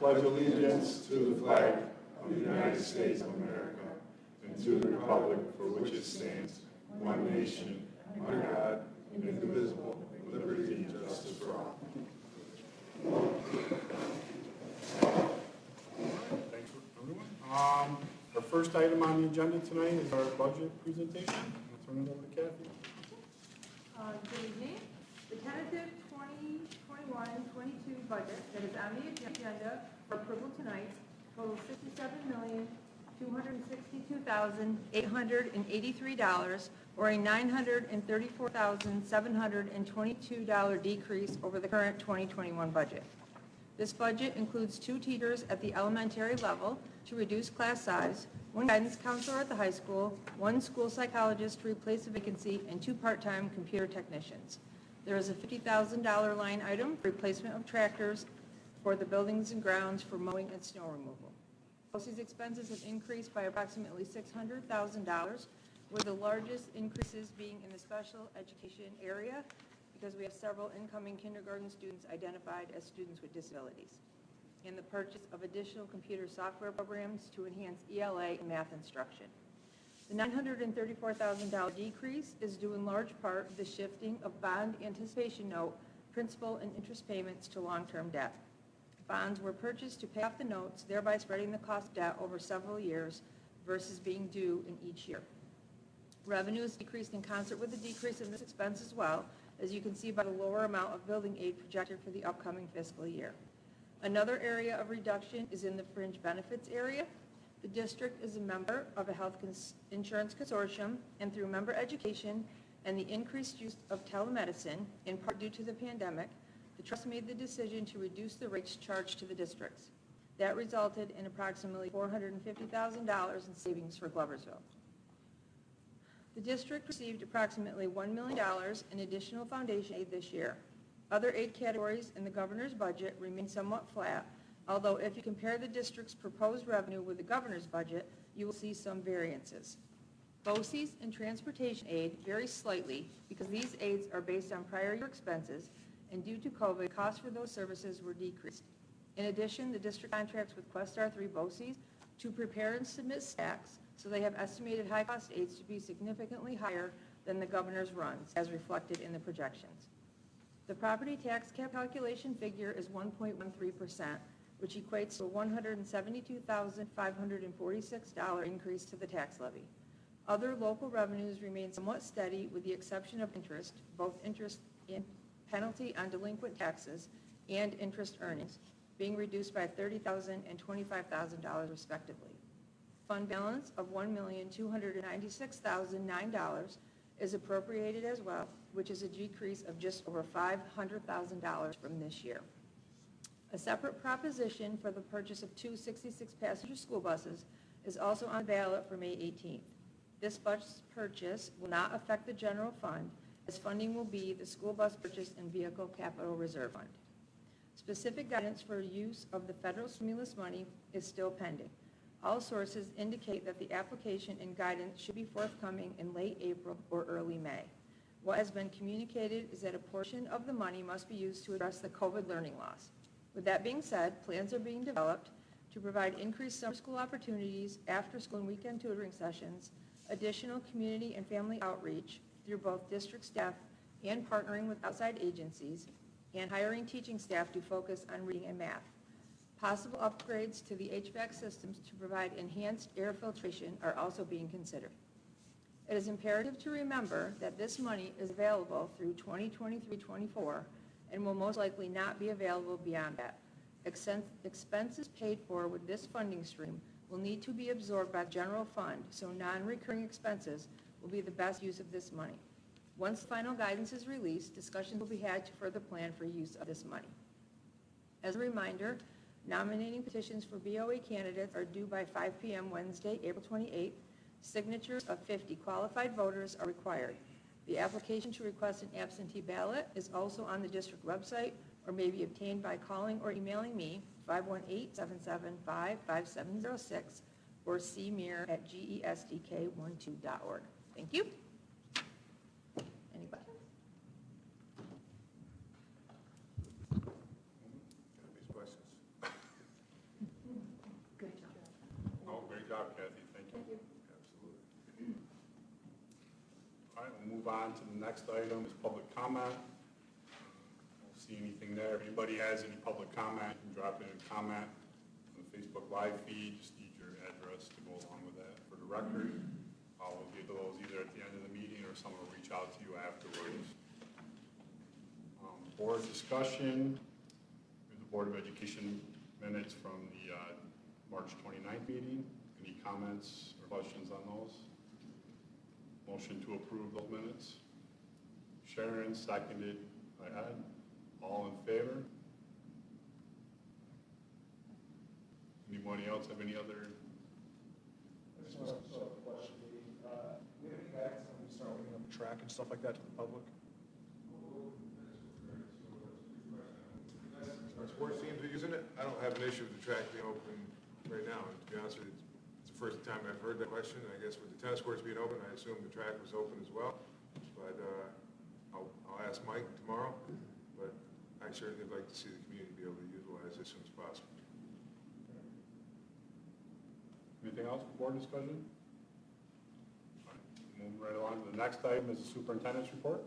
pledge allegiance to the flag of the United States of America and to the republic for which it stands, one nation, under God, indivisible, with liberty and justice for all. Thanks, everyone. Our first item on the agenda tonight is our budget presentation. I'll turn it over to Kathy. Good evening. The tentative 2021-22 budget that is on the agenda for approval tonight totals $67,262,883, or a $934,722 decrease over the current 2021 budget. This budget includes 2 teachers at the elementary level to reduce class size, 1 guidance counselor at the high school, 1 school psychologist to replace a vacancy, and 2 part-time computer technicians. There is a $50,000 line item for replacement of tractors for the buildings and grounds for mowing and snow removal. BOCES expenses have increased by approximately $600,000, with the largest increases being in the special education area because we have several incoming kindergarten students identified as students with disabilities, and the purchase of additional computer software programs to enhance ELA and math instruction. The $934,000 decrease is due in large part to the shifting of bond anticipation note principal and interest payments to long-term debt. Bonds were purchased to pay off the notes, thereby spreading the cost of debt over several years versus being due in each year. Revenue is decreased in concert with the decrease in this expense as well, as you can see by the lower amount of building aid projected for the upcoming fiscal year. Another area of reduction is in the fringe benefits area. The district is a member of a health insurance consortium, and through member education and the increased use of telemedicine, in part due to the pandemic, the trust made the decision to reduce the rates charged to the districts. That resulted in approximately $450,000 in savings for Gloversville. The district received approximately $1 million in additional foundation aid this year. Other aid categories in the governor's budget remain somewhat flat, although if you compare the district's proposed revenue with the governor's budget, you will see some variances. BOCES and transportation aid vary slightly because these aids are based on prior year expenses, and due to COVID, costs for those services were decreased. In addition, the district contracts with Questar 3 BOCES to prepare and submit stacks, so they have estimated high-cost aids to be significantly higher than the governor's runs, as reflected in the projections. The property tax cap calculation figure is 1.13%, which equates to a $172,546 increase to the tax levy. Other local revenues remain somewhat steady with the exception of interest, both interest in penalty on delinquent taxes and interest earnings, being reduced by $30,000 and $25,000 respectively. Fund balance of $1,296,009 is appropriated as well, which is a decrease of just over $500,000 from this year. A separate proposition for the purchase of 2 66-passenger school buses is also on ballot for May 18th. This bus purchase will not affect the general fund, as funding will be the school bus purchase and vehicle capital reserve fund. Specific guidance for use of the federal stimulus money is still pending. All sources indicate that the application and guidance should be forthcoming in late April or early May. What has been communicated is that a portion of the money must be used to address the COVID learning loss. With that being said, plans are being developed to provide increased summer school opportunities, after school and weekend tutoring sessions, additional community and family outreach through both district staff and partnering with outside agencies, and hiring teaching staff to focus on reading and math. Possible upgrades to the HVAC systems to provide enhanced air filtration are also being considered. It is imperative to remember that this money is available through 2023-24 and will most likely not be available beyond that. Expenses paid for with this funding stream will need to be absorbed by the general fund, so non-recurring expenses will be the best use of this money. Once final guidance is released, discussions will be had to further plan for use of this money. As a reminder, nominating petitions for BOA candidates are due by 5 p.m. Wednesday, April 28th. Signatures of 50 qualified voters are required. The application to request an absentee ballot is also on the district website or may be obtained by calling or emailing me, 518-775-5706, or cmear@gestk12.org. Thank you. Any questions? These questions. move on to the next item, is public comment. Don't see anything there. If anybody has any public comment, you can drop in a comment on the Facebook Live feed. Just need your address to go along with that for the record. We'll get those either at the end of the meeting or someone will reach out to you afterwards. Board discussion, here's the Board of Education minutes from the March 29th meeting. Any comments or questions on those? Motion to approve those minutes. Sharon, seconded by Ed. All in favor? Anybody else have any other? I just want to start with a question. We have any guidance on when we start opening up track and stuff like that to the public? Our sports teams are using it. I don't have an issue with the track being open right now. And to be honest with you, it's the first time I've heard that question. I guess with the tennis courts being open, I assume the track was open as well. But I'll ask Mike tomorrow. But I certainly would like to see the community be able to utilize it as soon as possible. Anything else for board discussion? All right, moving right along to the next item is the superintendent's report.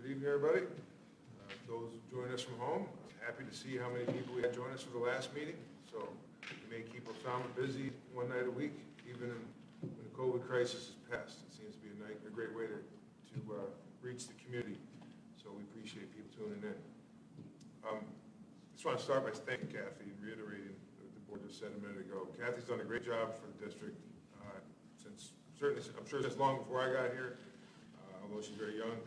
Good evening, everybody. Those joining us from home, I'm happy to see how many people we had join us for the last meeting. So we may keep our family busy one night a week, even when the COVID crisis is past. It seems to be a great way to reach the community. So we appreciate people tuning in. I just want to start by thanking Kathy and reiterating what the board just said a minute ago. Kathy's done a great job for the district I'm sure since long before I got here, although she's very young.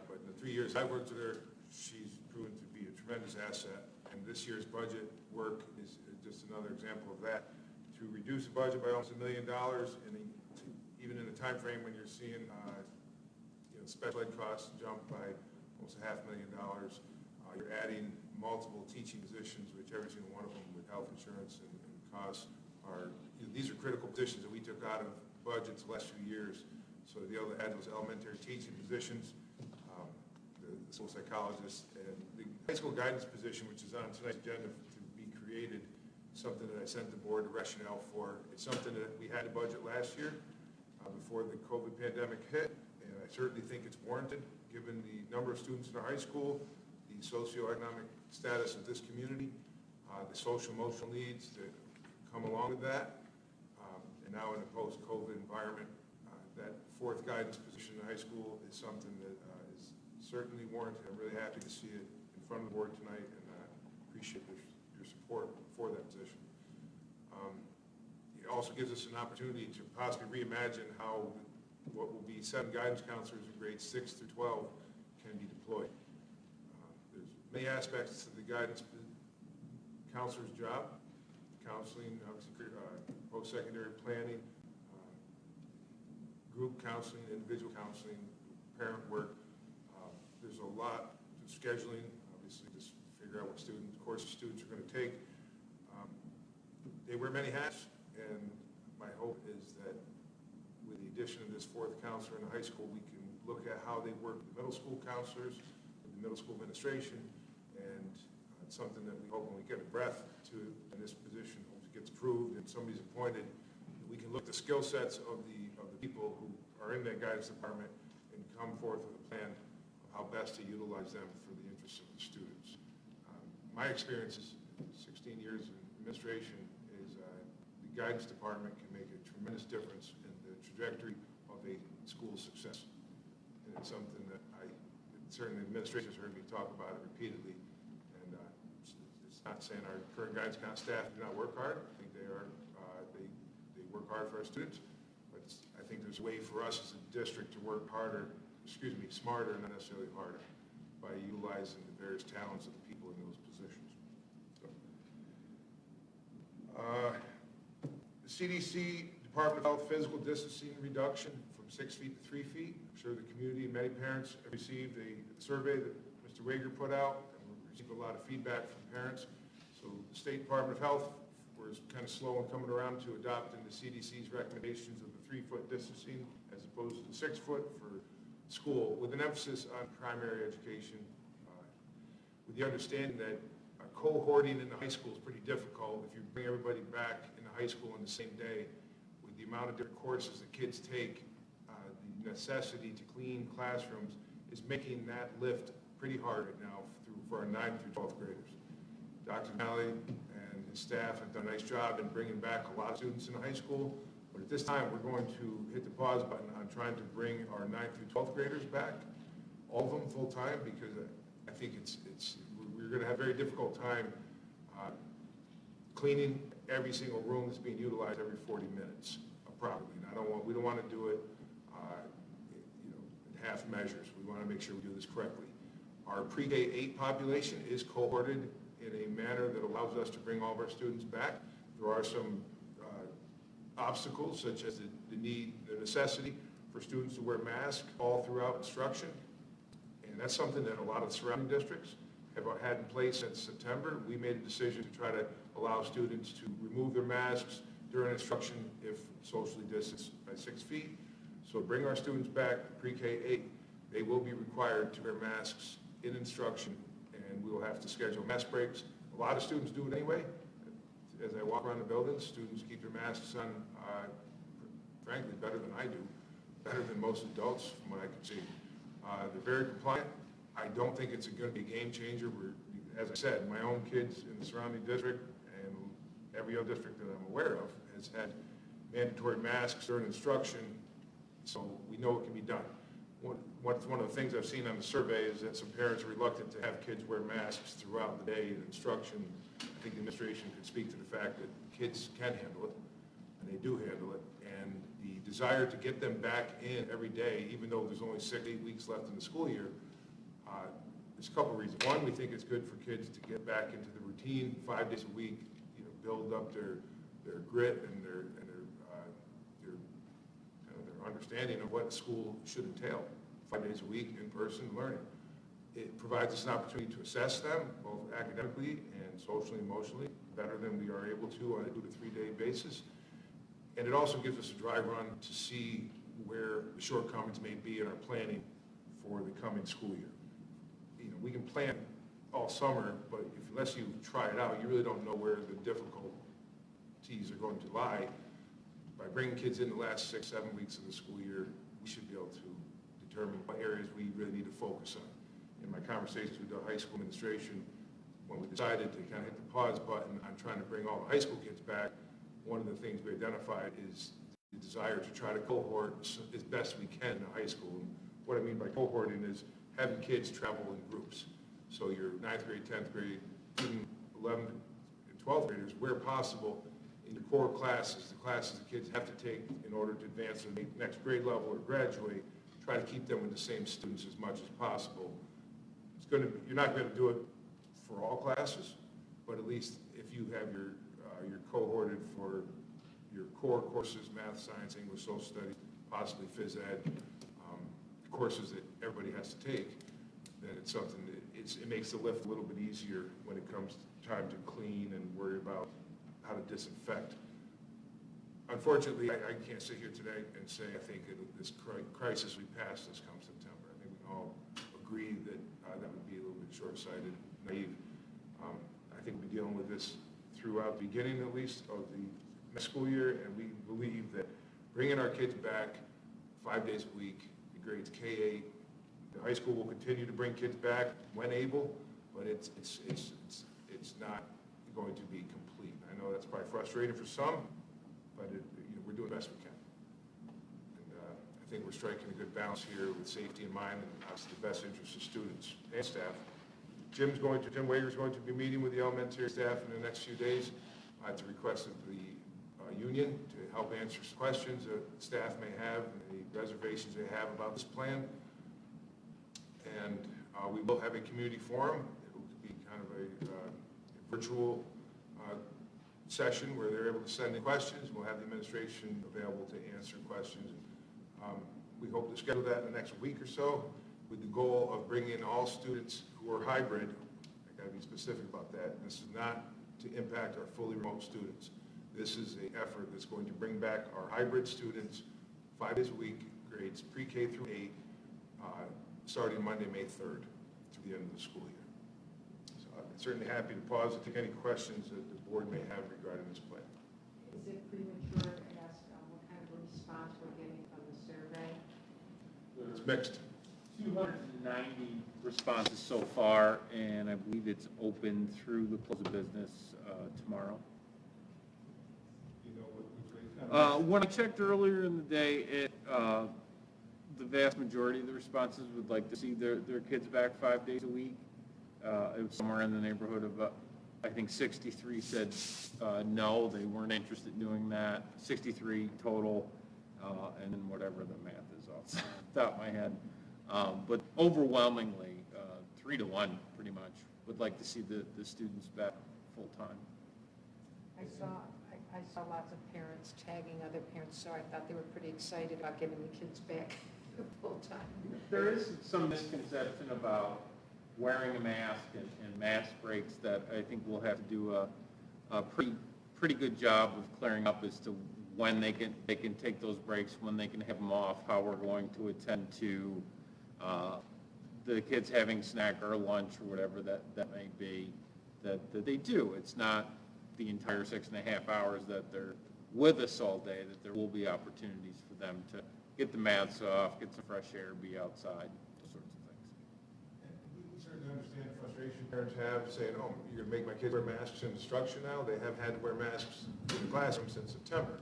But in the 3 years I've worked with her, she's proven to be a tremendous asset. And this year's budget work is just another example of that. To reduce the budget by almost $1 million, and even in a time frame when you're seeing special ed costs jump by almost $500,000, you're adding multiple teaching positions, which every single one of them with health insurance and costs are, these are critical positions that we took out of budgets the last few years. So to be able to add those elementary teaching positions, the school psychologist, and the high school guidance position, which is on tonight's agenda to be created, something that I sent the board the rationale for. It's something that we had to budget last year before the COVID pandemic hit, and I certainly think it's warranted given the number of students in our high school, the socioeconomic status of this community, the social emotional needs that come along with that, and now in a post-COVID environment, that fourth guidance position in the high school is something that is certainly warranted. I'm really happy to see it in front of the board tonight, and appreciate your support for that position. It also gives us an opportunity to possibly reimagine how what will be 7 guidance counselors in grades 6 through 12 can be deployed. There's many aspects to the guidance counselor's job: counseling, obviously, post-secondary planning, group counseling, individual counseling, parent work. There's a lot of scheduling, obviously, just figure out what courses students are going to take. They wear many hats, and my hope is that with the addition of this fourth counselor in the high school, we can look at how they work with the middle school counselors, with the middle school administration, and it's something that we hope when we get a breath to in this position, hope it gets approved and somebody's appointed, we can look at the skill sets of the people who are in that guidance department and come forth with a plan of how best to utilize them for the interests of the students. My experience is 16 years in administration is the guidance department can make a tremendous difference in the trajectory of a school's success. And it's something that certainly administrators heard me talk about it repeatedly. And it's not saying our current guidance staff do not work hard. I think they work hard for our students. But I think there's a way for us as a district to work smarter, not necessarily harder, by utilizing the various talents of the people in those positions. The CDC, Department of Health, physical distancing reduction from 6 feet to 3 feet. I'm sure the community and many parents have received a survey that Mr. Wager put out, and we received a lot of feedback from parents. So the State Department of Health was kind of slow in coming around to adopting the CDC's recommendations of the 3-foot distancing as opposed to the 6-foot for school, with an emphasis on primary education, with the understanding that cohorting in the high school is pretty difficult. If you bring everybody back in the high school on the same day, with the amount of different courses that kids take, the necessity to clean classrooms is making that lift pretty hard right now for our 9th through 12th graders. Dr. Nally and his staff have done a nice job in bringing back a lot of students in high school, but at this time, we're going to hit the pause button on trying to bring our 9th through 12th graders back, all of them full-time, because I think we're going to have a very difficult time cleaning every single room that's being utilized every 40 minutes properly. And we don't want to do it in half measures. We want to make sure we do this correctly. Our pre-K 8 population is cohorted in a manner that allows us to bring all of our students back. There are some obstacles, such as the necessity for students to wear masks all throughout instruction. And that's something that a lot of surrounding districts have had in place since September. We made a decision to try to allow students to remove their masks during instruction if socially distanced by 6 feet. So bring our students back pre-K 8. They will be required to wear masks in instruction, and we will have to schedule mask breaks. A lot of students do it anyway. As I walk around the buildings, students keep their masks on, frankly, better than I do, better than most adults from what I can see. They're very compliant. I don't think it's going to be a game changer. As I said, my own kids in the surrounding district and every other district that I'm aware of has had mandatory masks during instruction, so we know it can be done. One of the things I've seen on the survey is that some parents are reluctant to have kids wear masks throughout the day in instruction. I think the administration could speak to the fact that kids can handle it, and they do handle it, and the desire to get them back in every day, even though there's only 6 to 8 weeks left in the school year, there's a couple of reasons. One, we think it's good for kids to get back into the routine 5 days a week, build up their grit and their understanding of what school should entail. 5 days a week, in-person learning. It provides us an opportunity to assess them, both academically and socially and emotionally, better than we are able to on a 2 to 3 day basis. And it also gives us a dry run to see where the shortcomings may be in our planning for the coming school year. We can plan all summer, but unless you try it out, you really don't know where the difficulties are going to lie. By bringing kids in the last 6, 7 weeks of the school year, we should be able to determine what areas we really need to focus on. In my conversations with the high school administration, when we decided to kind of hit the pause button on trying to bring all the high school kids back, one of the things we identified is the desire to try to cohort as best we can in high school. And what I mean by cohorting is having kids travel in groups. So your 9th grade, 10th grade, even 11th and 12th graders, where possible, in your core classes, the classes the kids have to take in order to advance to the next grade level or graduate, try to keep them with the same students as much as possible. You're not going to do it for all classes, but at least if you have your cohorted for your core courses, math, science, English, social studies, possibly phys ed, courses that everybody has to take, then it's something that it makes the lift a little bit easier when it comes time to clean and worry about how to disinfect. Unfortunately, I can't sit here today and say I think this crisis we pass this come September. I think we can all agree that that would be a little bit short-sighted, naive. I think we'll be dealing with this throughout the beginning, at least, of the next school year, and we believe that bringing our kids back 5 days a week, the grades K-8, the high school will continue to bring kids back when able, but it's not going to be complete. I know that's probably frustrating for some, but we're doing the best we can. And I think we're striking a good balance here with safety in mind and obviously the best interest of students and staff. Jim Wager's going to be meeting with the elementary staff in the next few days at the request of the union to help answer some questions that staff may have and any reservations they have about this plan. And we will have a community forum. It will be kind of a virtual session where they're able to send in questions. We'll have the administration available to answer questions. We hope to schedule that in the next week or so with the goal of bringing in all students who are hybrid. I got to be specific about that. This is not to impact our fully remote students. This is an effort that's going to bring back our hybrid students 5 days a week, grades pre-K through 8, starting Monday, May 3rd, to the end of the school year. So I'm certainly happy to pause and take any questions that the board may have regarding this plan. Is it premature to ask what kind of response we're getting from the survey? it's mixed? 290 responses so far, and I believe it's open through the close of business tomorrow. You know which way? When I checked earlier in the day, the vast majority of the responses would like to see their kids back 5 days a week. It was somewhere in the neighborhood of, I think 63 said no, they weren't interested in doing that. 63 total, and then whatever the math is off the top of my head. But overwhelmingly, 3 to 1 pretty much, would like to see the students back full-time. I saw lots of parents tagging other parents, so I thought they were pretty excited about getting the kids back full-time. There is some misconception about wearing a mask and mask breaks that I think we'll have to do a pretty good job of clearing up as to when they can take those breaks, when they can have them off, how we're going to attend to the kids having snack or lunch or whatever that may be, that they do. It's not the entire 6.5 hours that they're with us all day, that there will be opportunities for them to get the masks off, get some fresh air, be outside, those sorts of things. We certainly understand the frustration parents have saying, oh, you're going to make my kids wear masks in instruction now? They haven't had to wear masks in the classroom since September.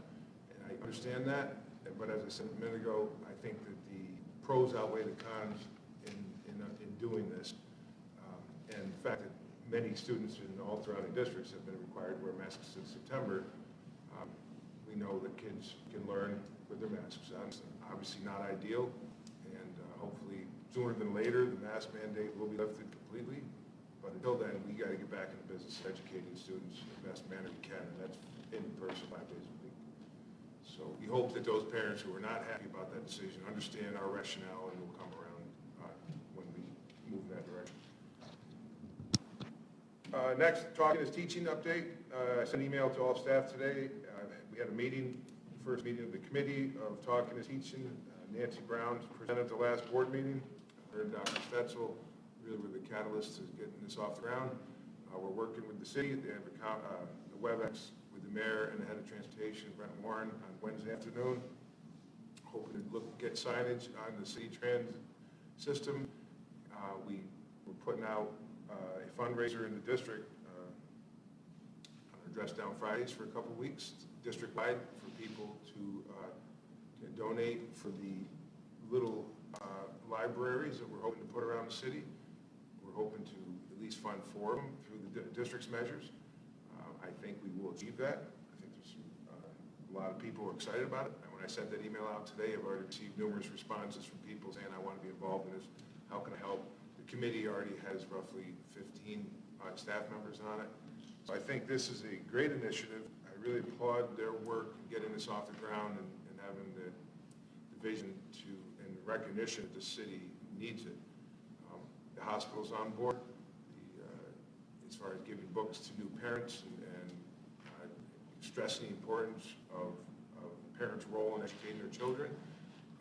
And I understand that, but as I said a minute ago, I think that the pros outweigh the cons in doing this. And the fact that many students in all surrounding districts have been required to wear masks since September, we know that kids can learn with their masks on. It's obviously not ideal, and hopefully sooner than later, the mask mandate will be lifted completely. But until then, we got to get back in the business of educating students in the best manner we can, and that's in person 5 days a week. So we hope that those parents who are not happy about that decision understand our rationale and will come around when we move in that direction. Next, Talking is Teaching update. I sent an email to all staff today. We had a meeting, the first meeting of the committee of Talking is Teaching. Nancy Brown presented the last board meeting. Her and Dr. Stetzel really were the catalyst to getting this off the ground. We're working with the city. They have a WebEx with the mayor and the head of transportation, Brent Warren, on Wednesday afternoon. Hoping to get signage on the city trans system. We're putting out a fundraiser in the district on our Dress Down Fridays for a couple of weeks, district-wide, for people to donate for the little libraries that we're hoping to put around the city. We're hoping to at least fund 4 of them through the district's measures. I think we will achieve that. I think there's a lot of people who are excited about it. And when I sent that email out today, I've already received numerous responses from people saying, I want to be involved in this. How can I help? The committee already has roughly 15 staff members on it. So I think this is a great initiative. I really applaud their work in getting this off the ground and having the vision to and the recognition that the city needs it. The hospital's on board as far as giving books to new parents and stressing the importance of parents' role in educating their children.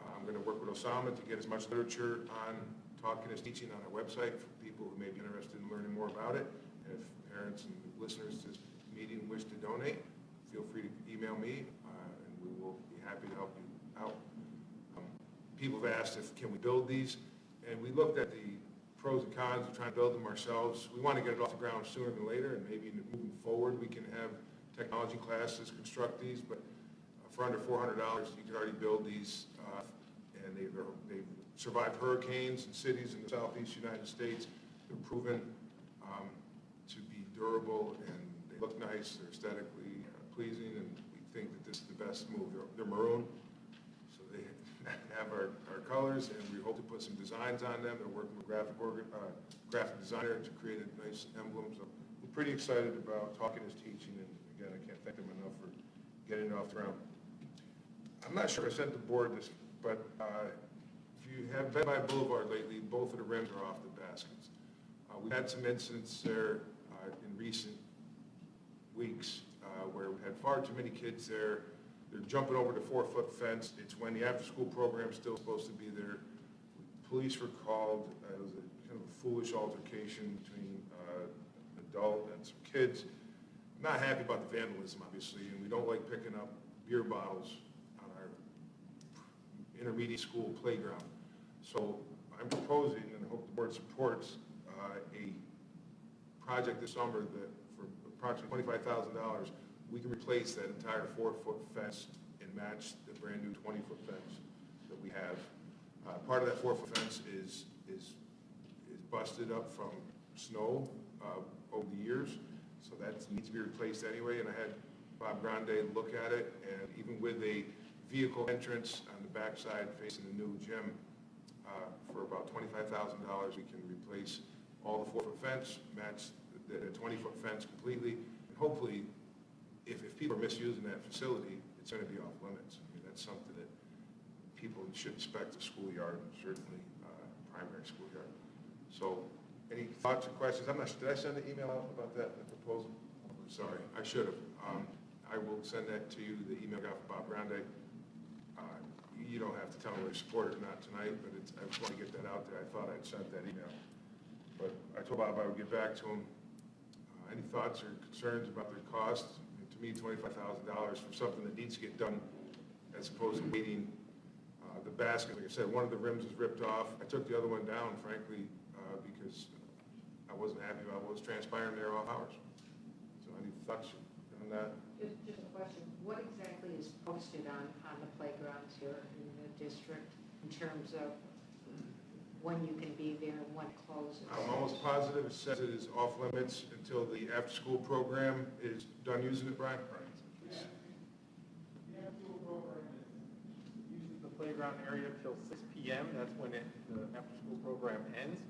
I'm going to work with Osama to get as much literature on Talking is Teaching on our website for people who may be interested in learning more about it. And if parents and listeners to this meeting wish to donate, feel free to email me, and we will be happy to help you out. People have asked can we build these, and we looked at the pros and cons of trying to build them ourselves. We want to get it off the ground sooner than later, and maybe moving forward we can have technology classes construct these, but for under $400 you can already build these, and they've survived hurricanes in cities in the southeast United States. They're proven to be durable, and they look nice, they're aesthetically pleasing, and we think that this is the best move. They're maroon, so they have our colors, and we hope to put some designs on them. They're working with graphic designer to create a nice emblem. So we're pretty excited about Talking is Teaching, and again, I can't thank them enough for getting it off the ground. I'm not sure if I sent the board this, but if you have been by Boulevard lately, both of the rims are off the baskets. We've had some incidents there in recent weeks where we've had far too many kids there. They're jumping over the 4-foot fence. It's when the after-school program is still supposed to be there. Police were called. It was a kind of a foolish altercation between an adult and some kids. I'm not happy about the vandalism, obviously, and we don't like picking up beer bottles on our intermediate school playground. So I'm proposing, and I hope the board supports, a project this summer that for approximately $25,000, we can replace that entire 4-foot fence and match the brand new 20-foot fence that we have. Part of that 4-foot fence is busted up from snow over the years, so that needs to be replaced anyway. And I had Bob Grande look at it, and even with a vehicle entrance on the backside facing the new gym, for about $25,000, we can replace all the 4-foot fence, match the 20-foot fence completely, and hopefully, if people are misusing that facility, it's going to be off limits. I mean, that's something that people should expect a schoolyard, and certainly primary schoolyard. So, any thoughts or questions? I'm not. Did I send an email out about that, the proposal? I'm sorry, I should have. I will send that to you. The email got from Bob Grande. You don't have to tell me whether you support it or not tonight, but I just want to get that out there. I thought I'd sent that email, but I told Bob I would get back to him. Any thoughts or concerns about the cost? To me, $25,000 for something that needs to get done, as opposed to waiting. The basket, like I said, one of the rims was ripped off. I took the other one down, frankly, because I wasn't happy about what was transpiring there all hours. So any thoughts on that? Just a question, what exactly is posted on the playgrounds here in the district in terms of when you can be there and when it closes? I'm almost positive it says it is off limits until the after-school program is done using it, Brian? The after-school program uses the playground area till 6 p.m. That's when the after-school program ends.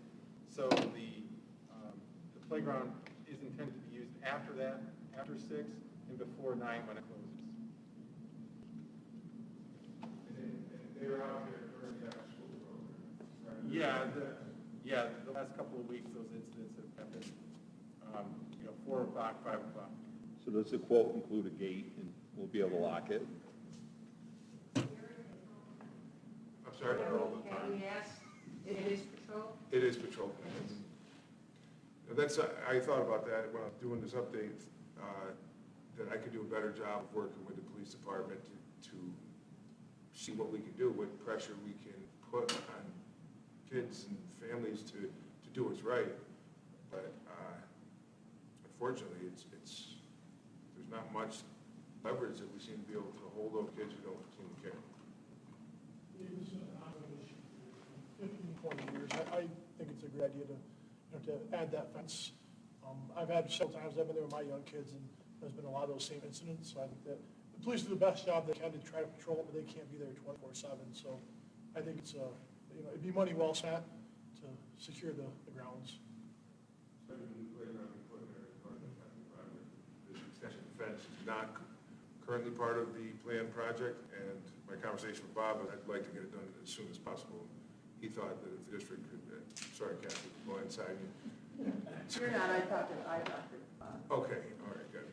So the playground is intended to be used after that, after 6, and before 9 when it closes. And they were out there during the after-school program, right? Yeah, the last couple of weeks, those incidents have happened, 4 o'clock, 5 o'clock. So does the quote include a gate, and we'll be able to lock it? I'm sorry? Can we ask, it is patrol? It is patrol. That's, I thought about that when I was doing this update, that I could do a better job of working with the police department to see what we can do, what pressure we can put on kids and families to do what's right. But unfortunately, there's not much leverage that we seem to be able to hold those kids who don't seem to care. It was an ongoing issue for 15, 20 years. I think it's a great idea to add that fence. I've had several times, I've been there with my young kids, and there's been a lot of those same incidents. So I think that the police do the best job they can to try to patrol it, but they can't be there 24/7. So I think it's, it'd be money well spent to secure the grounds. This extension of the fence is not currently part of the planned project, and my conversation with Bob, I'd like to get it done as soon as possible. He thought that if the district could, sorry, Kathy, go inside you. You're not, I talked to Okay, all right, good.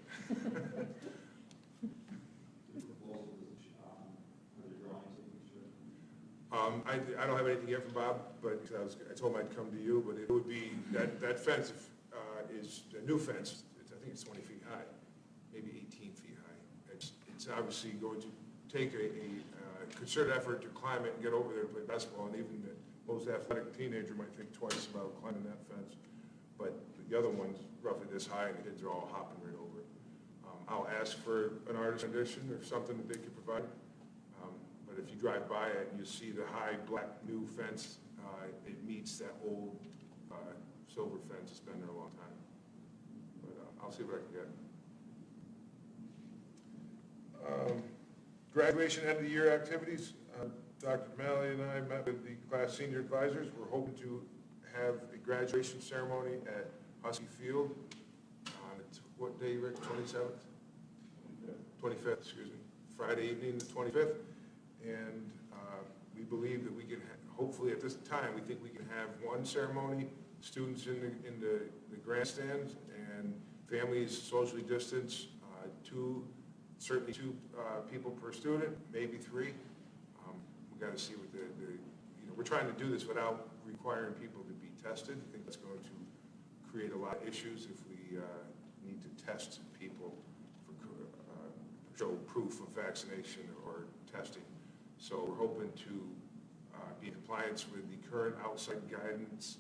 I don't have anything yet from Bob, but I told him I'd come to you, but it would be, that fence is a new fence. I think it's 20 feet high, maybe 18 feet high. It's obviously going to take a concerted effort to climb it and get over there and play basketball, and even the most athletic teenager might think twice about climbing that fence. But the other one's roughly this high, and the kids are all hopping right over it. I'll ask for an artist rendition or something that they could provide. But if you drive by it and you see the high black new fence, it meets that old silver fence that's been there a long time. But I'll see what I can get. Graduation end of the year activities. Dr. O'Malley and I met with the class senior advisors. We're hoping to have a graduation ceremony at Husky Field on, what day, Rick, 27th? 25th, excuse me. Friday evening, the 25th. And we believe that we can, hopefully at this time, we think we can have one ceremony, students in the grandstands, and families socially distanced, certainly two people per student, maybe 3. We've got to see what we're trying to do this without requiring people to be tested. I think that's going to create a lot of issues if we need to test people for show proof of vaccination or testing. So we're hoping to be in compliance with the current outside guidance,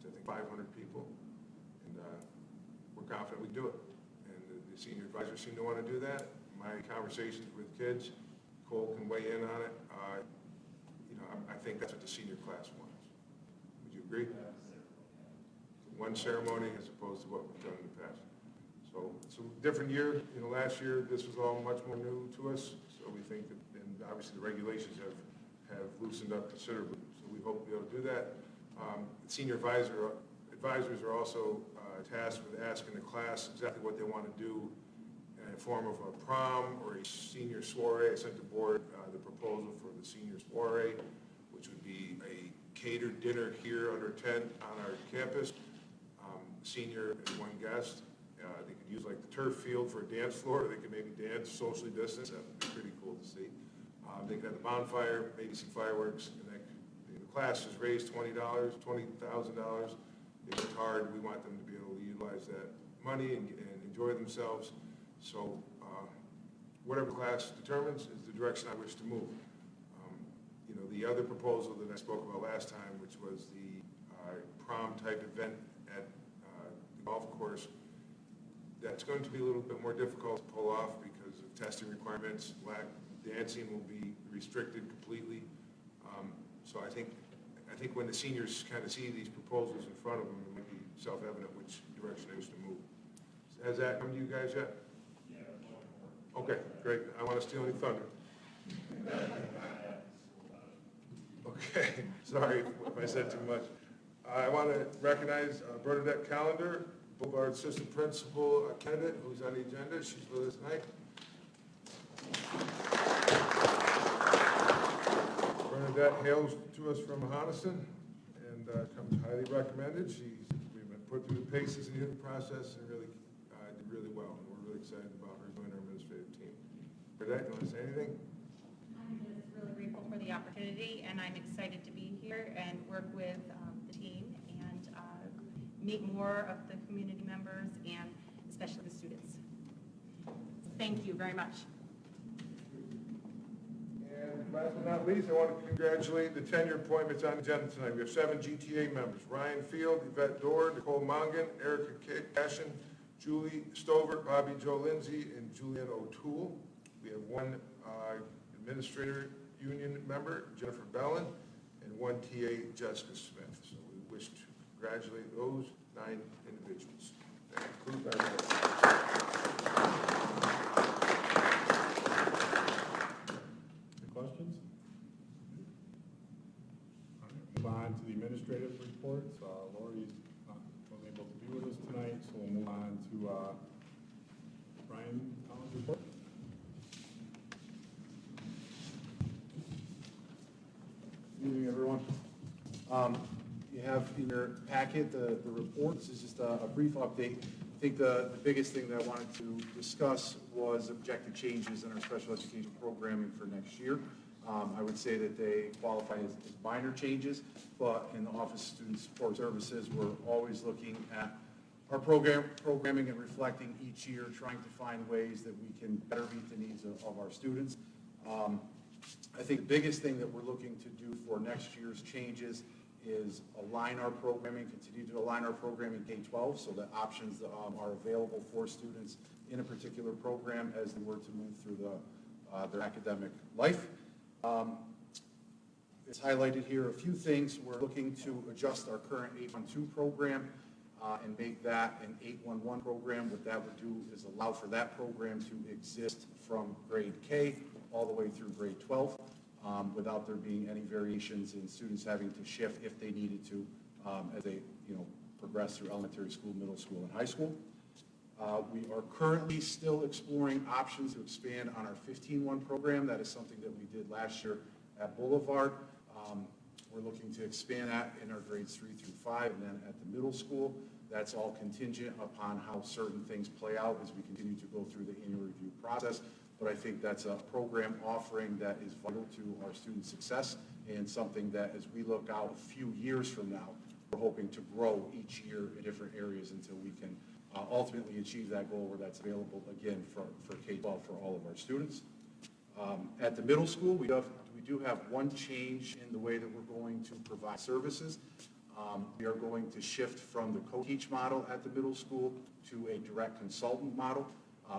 to I think 500 people. And we're confident we can do it. And the senior advisors seem to want to do that. My conversations with kids, Cole can weigh in on it. I think that's what the senior class wants. Would you agree? One ceremony as opposed to what we've done in the past. So it's a different year. Last year, this was all much more new to us. So we think that, and obviously the regulations have loosened up considerably. So we hope to be able to do that. Senior advisors are also tasked with asking the class exactly what they want to do in a form of a prom or a senior soiree. I sent the board the proposal for the senior soiree, which would be a catered dinner here under tent on our campus. Senior and one guest. They could use like the turf field for a dance floor. They could maybe dance socially distanced. That would be pretty cool to see. They could have the bonfire, maybe some fireworks. And the class has raised $20,000. They worked hard. We want them to be able to utilize that money and enjoy themselves. So whatever the class determines is the direction I wish to move. The other proposal that I spoke about last time, which was the prom type event at the golf course, that's going to be a little bit more difficult to pull off because of testing requirements. Dancing will be restricted completely. So I think when the seniors kind of see these proposals in front of them, it might be self-evident which direction they wish to move. Has that come to you guys yet? Yeah. Okay, great. I don't want to steal any thunder. Okay, sorry if I said too much. I want to recognize Bernadette Callender, Boulevard Assistant Principal candidate, who's on the agenda. She's with us tonight. Bernadette hails to us from Honeston and comes highly recommended. We've been put through the paces in the interview process and really did really well. And we're really excited about her joining our administrative team. Bernadette, you want to say anything? I'm just really grateful for the opportunity, and I'm excited to be here and work with the team and meet more of the community members and especially the students. Thank you very much. And last but not least, I want to congratulate the tenure appointments on the agenda tonight. We have 7 GTA members: Ryan Field, Yvette Dorr, Nicole Mongan, Erica Cashin, Julie Stover, Bobby Joe Lindsay, and Julian O'Toole. We have 1 administrator union member, Jennifer Bellin, and 1 TA, Jessica Smith. So we wish to congratulate those 9 individuals. That concludes our report. Any questions? All right, move on to the administrative reports. Lori wasn't able to be with us tonight, so we'll move on to Brian Collins' report. Good evening, everyone. You have in your packet the report. This is just a brief update. I think the biggest thing that I wanted to discuss was the projected changes in our special education programming for next year. I would say that they qualify as minor changes, but in the Office of Student Support Services, we're always looking at our programming and reflecting each year, trying to find ways that we can better meet the needs of our students. I think the biggest thing that we're looking to do for next year's changes is align our programming, continue to align our programming K-12 so that options are available for students in a particular program as they were to move through their academic life. It's highlighted here a few things. We're looking to adjust our current 812 program and make that an 811 program. What that would do is allow for that program to exist from grade K all the way through grade 12 without there being any variations in students having to shift if they needed to as they progress through elementary school, middle school, and high school. We are currently still exploring options to expand on our 15-1 program. That is something that we did last year at Boulevard. We're looking to expand that in our grades 3 through 5 and then at the middle school. That's all contingent upon how certain things play out as we continue to go through the annual review process. But I think that's a program offering that is vital to our student success and something that as we look out a few years from now, we're hoping to grow each year in different areas until we can ultimately achieve that goal where that's available again for K-12 for all of our students. At the middle school, we do have one change in the way that we're going to provide services. We are going to shift from the co-teach model at the middle school to a direct consultant model.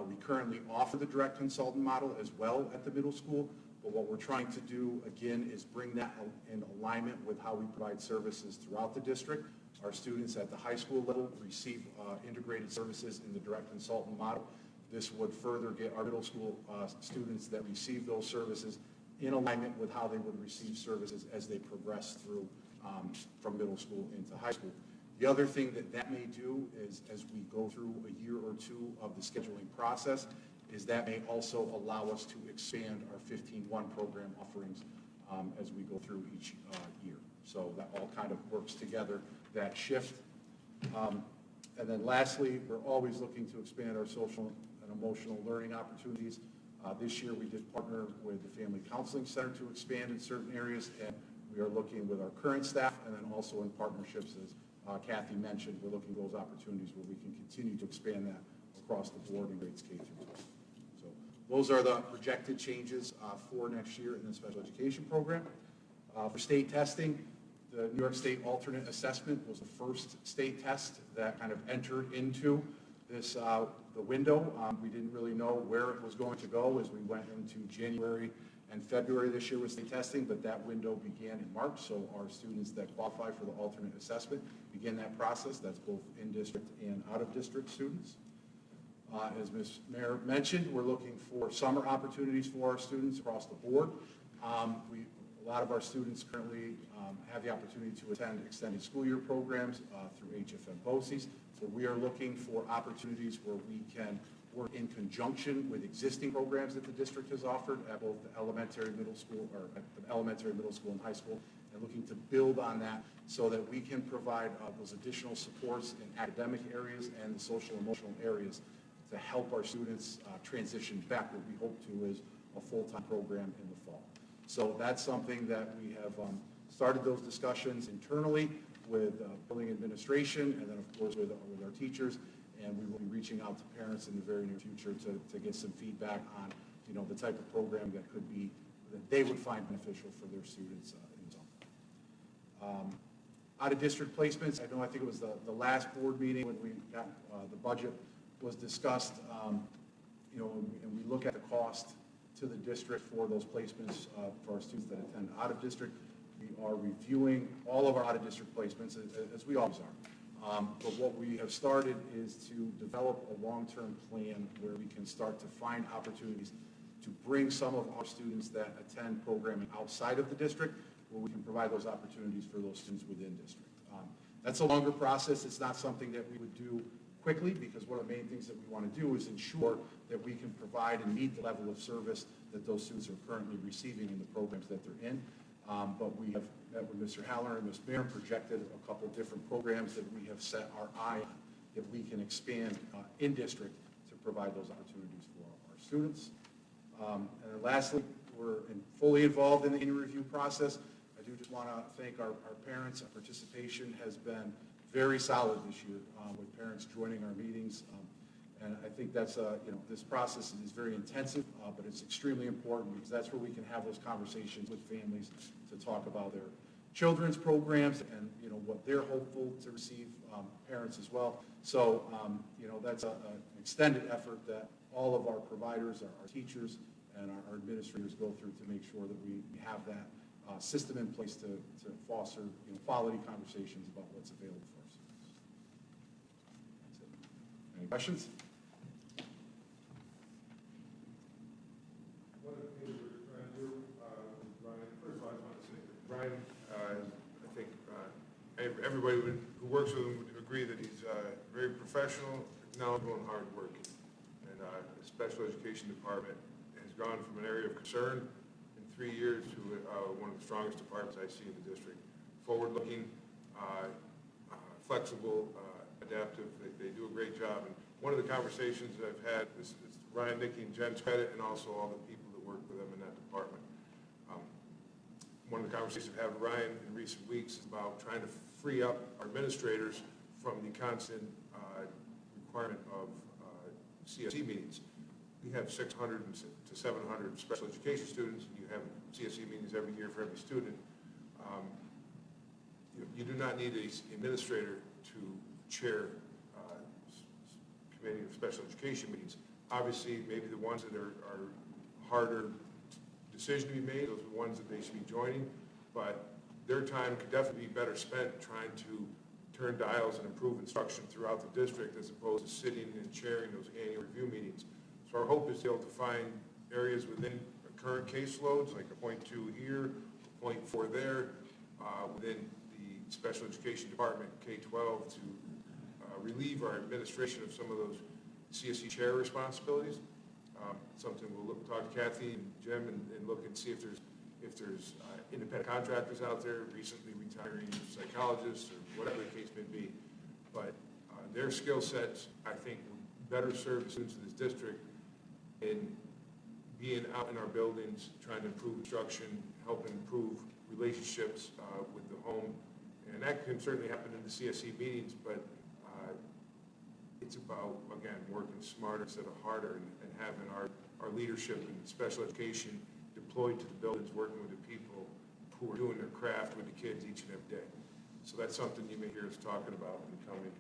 We currently offer the direct consultant model as well at the middle school, but what we're trying to do, again, is bring that in alignment with how we provide services throughout the district. Our students at the high school level receive integrated services in the direct consultant model. This would further get our middle school students that receive those services in alignment with how they would receive services as they progress through from middle school into high school. The other thing that may do is, as we go through a year or two of the scheduling process, is that may also allow us to expand our 15-1 program offerings as we go through each year. So that all kind of works together, that shift. And then lastly, we're always looking to expand our social and emotional learning opportunities. This year we did partner with the Family Counseling Center to expand in certain areas, and we are looking with our current staff and then also in partnerships, as Kathy mentioned, we're looking at those opportunities where we can continue to expand that across the board in grades K through 12. So those are the projected changes for next year in the special education program. For state testing, the New York State alternate assessment was the first state test that kind of entered into this the window. We didn't really know where it was going to go as we went into January and February this year with state testing, but that window began in March, so our students that qualify for the alternate assessment begin that process. That's both in-district and out-of-district students. As Ms. Mayor mentioned, we're looking for summer opportunities for our students across the board. A lot of our students currently have the opportunity to attend extended school year programs through HFM BOCES. So we are looking for opportunities where we can work in conjunction with existing programs that the district has offered at both the elementary, middle school, or at the elementary, middle school, and high school, and looking to build on that so that we can provide those additional supports in academic areas and the social emotional areas to help our students transition back what we hope to is a full-time program in the fall. So that's something that we have started those discussions internally with building administration and then of course with our teachers, and we will be reaching out to parents in the very near future to get some feedback on, you know, the type of program that could be, that they would find beneficial for their students in zone. Out-of-district placements, I think it was the last board meeting when we got the budget was discussed, you know, and we look at the cost to the district for those placements for our students that attend out-of-district. We are reviewing all of our out-of-district placements, as we always are. But what we have started is to develop a long-term plan where we can start to find opportunities to bring some of our students that attend programming outside of the district, where we can provide those opportunities for those students within district. That's a longer process. It's not something that we would do quickly, because one of the main things that we want to do is ensure that we can provide and meet the level of service that those students are currently receiving in the programs that they're in. But we have met with Mr. Haller and Ms. Mayer, projected a couple different programs that we have set our eye on that we can expand in district to provide those opportunities for our students. And then lastly, we're fully involved in the annual review process. I do just want to thank our parents. Our participation has been very solid this year with parents joining our meetings. And I think that's, you know, this process is very intensive, but it's extremely important because that's where we can have those conversations with families to talk about their children's programs and, you know, what they're hopeful to receive, parents as well. So, you know, that's an extended effort that all of our providers, our teachers, and our administrators go through to make sure that we have that system in place to foster, you know, quality conversations about what's available for our students. That's it. Any questions? One of the things we're trying to do, Ryan, first of all, I just want to say that Ryan, I think everybody who works with him would agree that he's very professional, knowledgeable, and hardworking. And the special education department has gone from an area of concern in 3 years to one of the strongest departments I see in the district. Forward-looking, flexible, adaptive. They do a great job. And one of the conversations that I've had is Ryan, Nikki, and Jen's credit, and also all the people that work with them in that department. One of the conversations I've had with Ryan in recent weeks is about trying to free up our administrators from the constant requirement of CSE meetings. we have 600 to 700 special education students, and you have CSE meetings every year for every student. You do not need an administrator to chair committee of special education meetings. Obviously, maybe the ones that are harder decision to be made, those are the ones that they should be joining, but their time could definitely be better spent trying to turn dials and improve instruction throughout the district as opposed to sitting and chairing those annual review meetings. So our hope is to be able to find areas within current caseloads, like a 0.2 here, a 0.4 there, within the special education department, K-12, to relieve our administration of some of those CSE chair responsibilities. Something we'll talk to Kathy and Jim and look and see if there's independent contractors out there, recently retiring psychologists or whatever the case may be. But their skill sets, I think, would better serve the students of this district in being out in our buildings, trying to improve instruction, help improve relationships with the home. And that can certainly happen in the CSE meetings, but it's about, again, working smarter instead of harder and having our leadership in special education deployed to the buildings, working with the people who are doing their craft with the kids each and every day. So that's something you may hear us talking about in the coming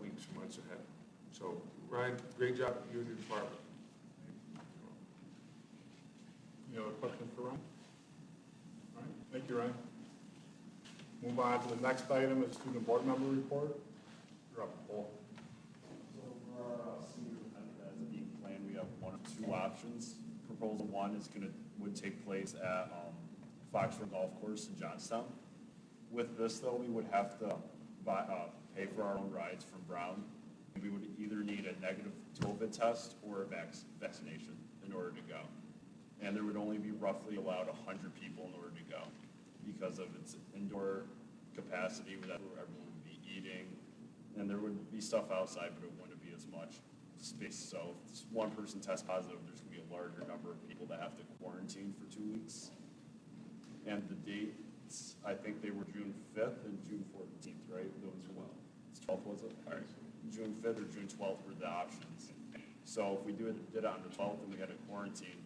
weeks or months ahead. So Ryan, great job, you and your department. Any other questions for Ryan? All right, thank you, Ryan. Move on to the next item, is student board member report. You're up, Paul. So for our senior event that's being planned, we have one of two options. Proposal one would take place at Foxford Golf Course in Johnstown. With this, though, we would have to pay for our own rides from Brown. And we would either need a negative COVID test or a vaccination in order to go. And there would only be roughly allowed 100 people in order to go because of its indoor capacity where everyone would be eating. And there would be stuff outside, but it wouldn't be as much space. So if one person tests positive, there's going to be a larger number of people that have to quarantine for 2 weeks. And the dates, I think they were June 5th and June 14th, right? Those were, 12th was it? All right. June 5th or June 12th were the options. So if we did it on the 12th and we had a quarantine,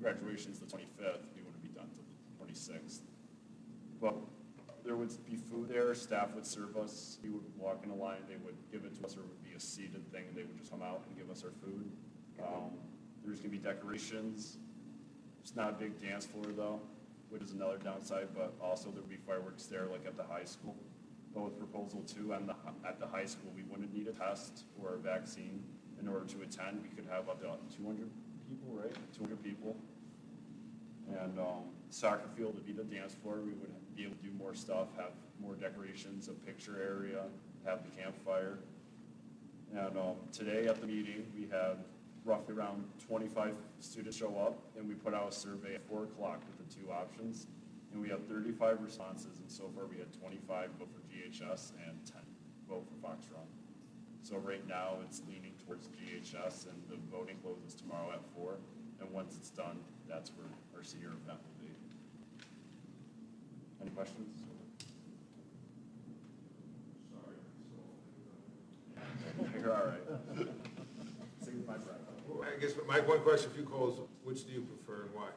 graduation's the 25th, we wouldn't be done till the 26th. But there would be food there, staff would serve us, we would walk in a line, they would give it to us, or it would be a seated thing, they would just come out and give us our food. There's gonna be decorations. It's not a big dance floor though, which is another downside, but also there would be fireworks there like at the high school. But with proposal two, at the high school, we wouldn't need a test or a vaccine in order to attend. We could have up to 200 people, right? 200 people. And soccer field would be the dance floor. We would be able to do more stuff, have more decorations, a picture area, have the campfire. And today at the meeting, we had roughly around 25 students show up, and we put out a survey at 4 o'clock with the two options. And we had 35 responses, and so far we had 25 vote for GHS and 10 vote for Foxtrot. So right now, it's leaning towards GHS, and the voting closes tomorrow at 4. And once it's done, that's where our senior event will be. Any questions? Sorry. You're all right. Save my breath. Well, I guess my one question for you, Cole, is which do you prefer and why?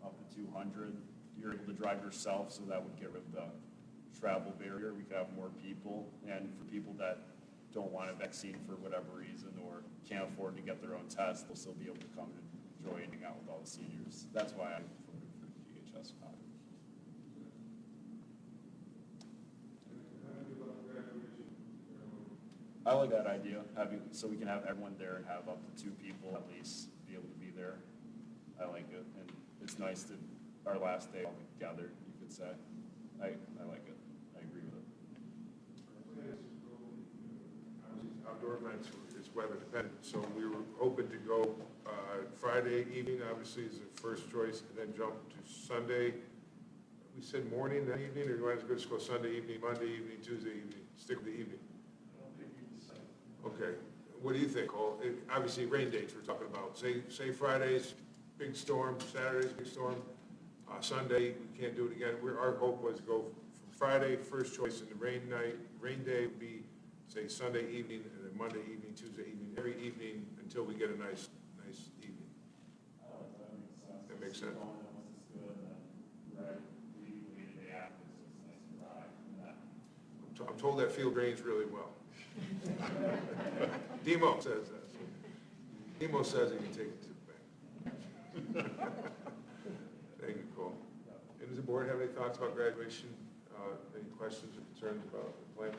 Up to 200. You're able to drive yourself, so that would get rid of the travel barrier. We could have more people, and for people that don't want a vaccine for whatever reason or can't afford to get their own test, they'll still be able to come and enjoy and hang out with all the seniors. That's why I voted for GHS. I like that idea, so we can have everyone there and have up to 2 people at least be able to be there. I like it, and it's nice to, our last day all together, you could say. I like it. I agree with it. Outdoor events is weather dependent, so we were hoping to go Friday evening, obviously, is the first choice, and then jump to Sunday. We said morning, then evening, or you want to go Sunday evening, Monday evening, Tuesday evening? Stick with the evening. Okay. What do you think, Cole? Obviously, rain dates we're talking about. Say Friday's big storm, Saturday's big storm, Sunday we can't do it again. Our hope was to go from Friday, first choice, and the rain day would be say Sunday evening, and then Monday evening, Tuesday evening, every evening until we get a nice evening. That makes sense. I'm told that field drains really well. Demo says that. Demo says he can take it to the bank. Thank you, Cole. And does the board have any thoughts about graduation? Any questions or concerns about the plan?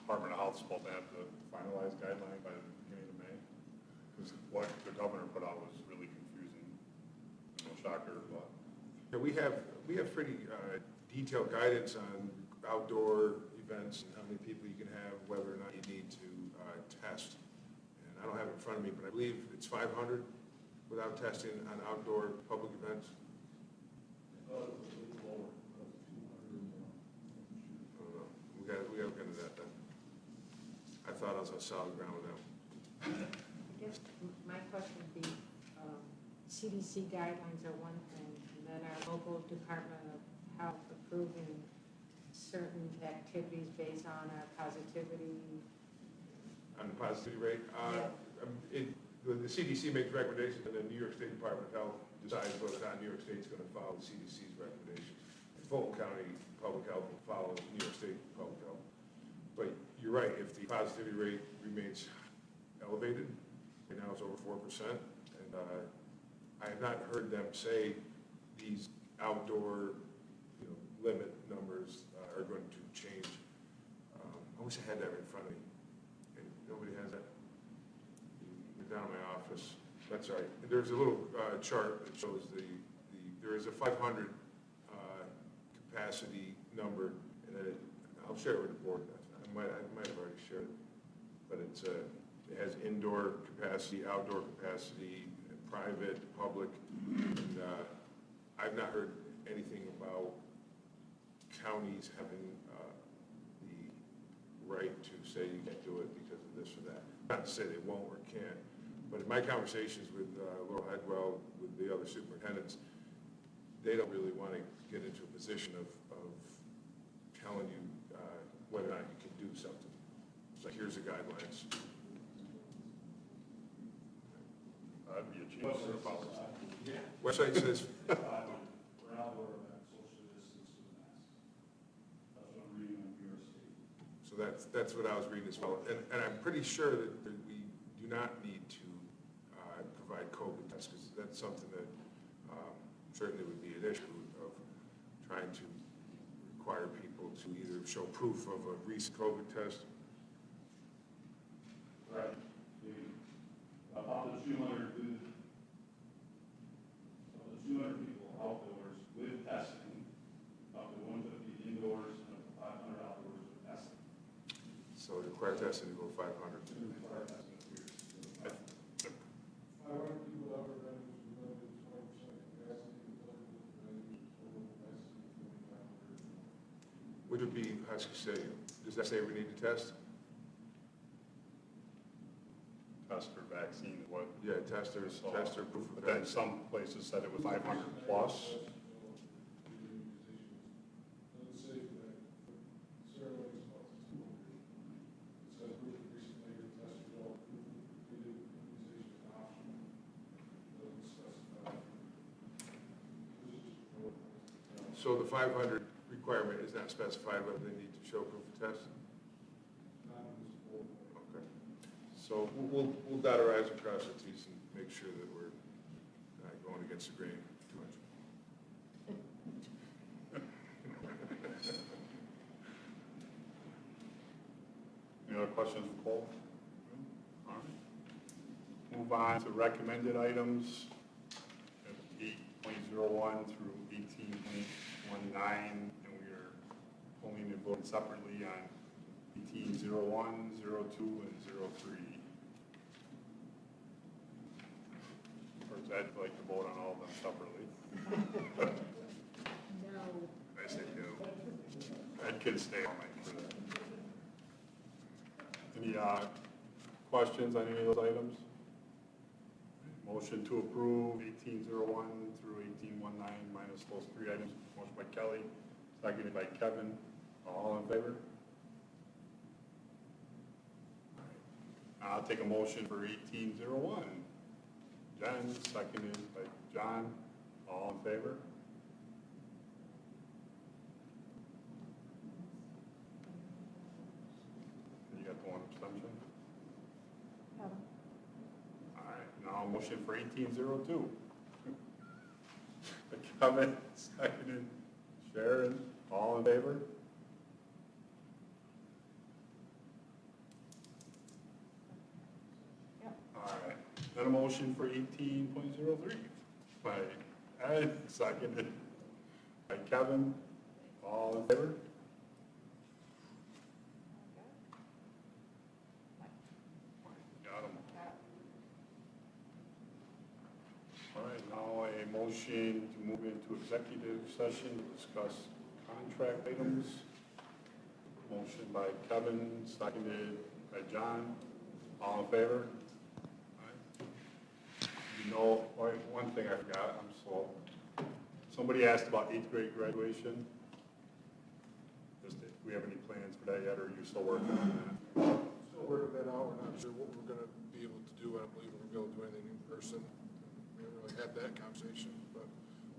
Department of Health is supposed to have the finalized guideline by the beginning of May. Because what the governor put out was really confusing. No shocker, but. Yeah, we have pretty detailed guidance on outdoor events and how many people you can have, whether or not you need to test. And I don't have it in front of me, but I believe it's 500 without testing on outdoor public events. I don't know. We got to look into that then. I thought I was on solid ground with them. I guess my question would be, CDC guidelines are one thing, and then our local Department of Health approving certain activities based on our positivity. On the positivity rate, the CDC makes recommendations, and the New York State Department of Health decides whether or not New York State's going to follow the CDC's recommendations. And Fulton County Public Health will follow New York State Public Health. But you're right, if the positivity rate remains elevated, right now it's over 4%, and I have not heard them say these outdoor, limit numbers are going to change. I wish I had that in front of me, and nobody has that. You're down in my office. That's right. And there's a little chart that shows there is a 500 capacity number, and then I'll share it with the board. I might have already shared it, but it has indoor capacity, outdoor capacity, private, public, and I've not heard anything about counties having the right to say you can't do it because of this or that. Not to say they won't or can't, but in my conversations with Laurel Hedwell, with the other superintendents, they don't really want to get into a position of telling you whether or not you can do something. It's like, here's the guidelines. That'd be a change to the policy. Website says, We're not aware of that social distance with masks. That's what I'm reading on New York State. so that's what I was reading as well. And I'm pretty sure that we do not need to provide COVID tests, because that's something that certainly would be an issue of trying to require people to either show proof of a recent COVID test. Right. About the 200 people outdoors with testing, up to 150 indoors, and up to 500 outdoors with testing. So the required testing to go 500. Required testing is weird. 500 people out there, that is limited to 20% capacity, Which would be Husky Stadium. Does that say we need to test? Test or vaccine, what? Yeah, tester, proof of But then vaccine. some places said it was 500 plus. So the 500 requirement is not specified whether they need to show proof of test? Okay. So we'll dot our i's and cross our t's and make sure that we're not going against the grain too much. Any other questions for Cole? All right. Move on to recommended items, 8.01 through 18.19, and we are pulling and voting separately on 18.01, 02, and 03. Or is that like to vote on all of them separately? No. I say no. Ed can stay all night for that. Any questions on any of those items? Motion to approve 18.01 through 18.19 minus those three items. Motion by Kelly, seconded by Kevin. All in favor? I'll take a motion for 1801. Jen, seconded by John. All in favor? You got the one abstention? All right, now a motion for 1802. Kevin, seconded. Sharon, all in favor? All right, then a motion for 18.03 by Ed, seconded by Kevin, all in favor? Got 'em. All right, now a motion to move into executive session to discuss contract items. Motion by Kevin, seconded by John, all in favor? You know, one thing I forgot, I'm slow. Somebody asked about 8th grade graduation. Do we have any plans for that yet, or are you still working on that? Still working that out, we're not sure what we're gonna be able to do, I don't believe we're gonna be able to do anything in person. We haven't really had that conversation, but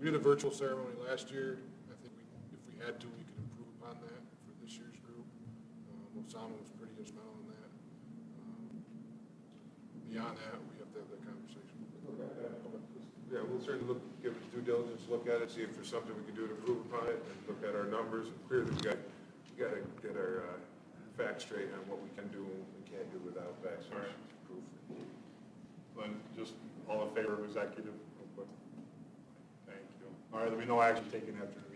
we did a virtual ceremony last year, I think if we had to, we could improve upon that for this year's group. Osama was pretty instrumental in that. Beyond that, we have to have that conversation. Yeah, we'll certainly look, give it due diligence, look at it, see if there's something we can do to improve upon it, and look at our numbers. Clearly, we gotta get our facts straight on what we can do and what we can't do without facts. All right. Proof. Then just all in favor of executive, real quick. Thank you. All right, there'll be no action taken after the